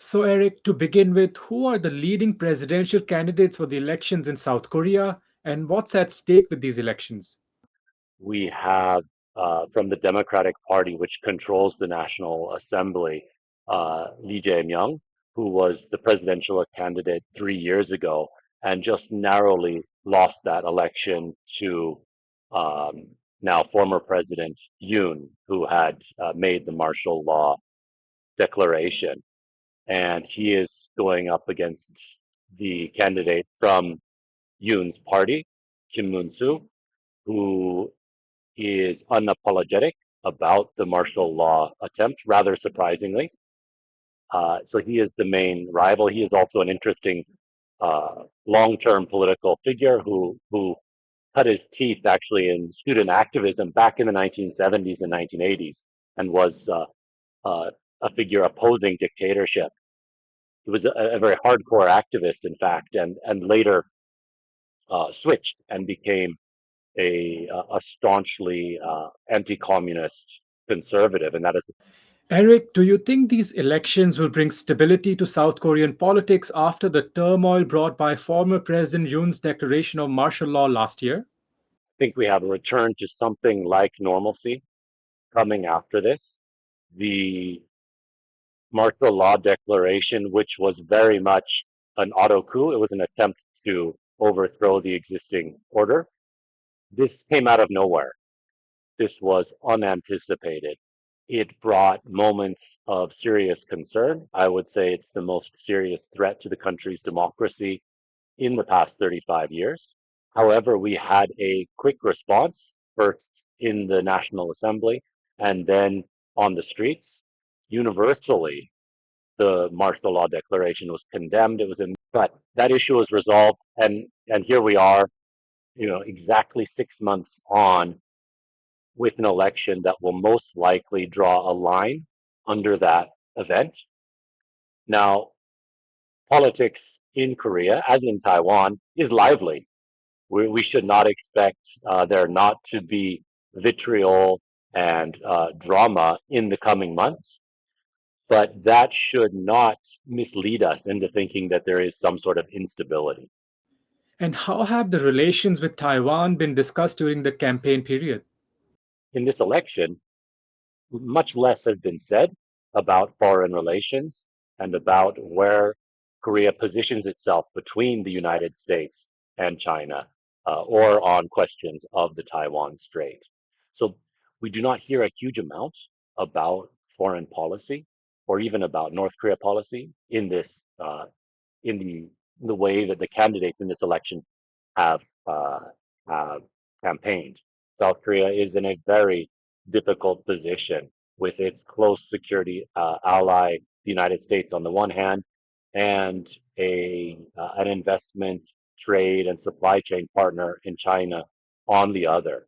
So, Eric, to begin with, who are the leading presidential candidates for the elections in South Korea and what's at stake with these elections? We have from the Democratic Party, which controls the National Assembly, Lee Jae-myung, who was the presidential candidate 3 years ago and just narrowly lost that election to um, now former President Yoon, who had made the martial law declaration. And he is going up against the candidate from Yoon's party, Kim Moon-soo, who is unapologetic about the martial law attempt, rather surprisingly. So he is the main rival. He is also an interesting long-term political figure who cut his teeth actually in student activism back in the 1970s and 1980s, and was uh, a figure opposing dictatorship. He was a very hardcore activist, in fact, and later switched and became a staunchly anti-communist conservative, and that is Eric, do you think these elections will bring stability to South Korean politics after the turmoil brought by former President Yoon's declaration of martial law last year? I think we have a return to something like normalcy coming after this. The martial law declaration, which was very much an auto coup, it was an attempt to overthrow the existing order. This came out of nowhere. This was unanticipated. It brought moments of serious concern. I would say it's the most serious threat to the country's democracy in the past 35 years. However, we had a quick response, first in the National Assembly and then on the streets. Universally, the martial law declaration was condemned. But that issue was resolved, and here we are, exactly 6 months on, with an election that will most likely draw a line under that event. Now, politics in Korea, as in Taiwan, is lively. We should not expect there not to be vitriol and drama in the coming months, but that should not mislead us into thinking that there is some sort of instability. And how have the relations with Taiwan been discussed during the campaign period? In this election, much less has been said about foreign relations and about where Korea positions itself between the United States and China, or on questions of the Taiwan Strait. So we do not hear a huge amount about foreign policy or even about North Korea policy in this in the way that the candidates in this election have uh, have campaigned. South Korea is in a very difficult position with its close security ally, the United States, on the one hand, and a an investment, trade, and supply chain partner in China on the other.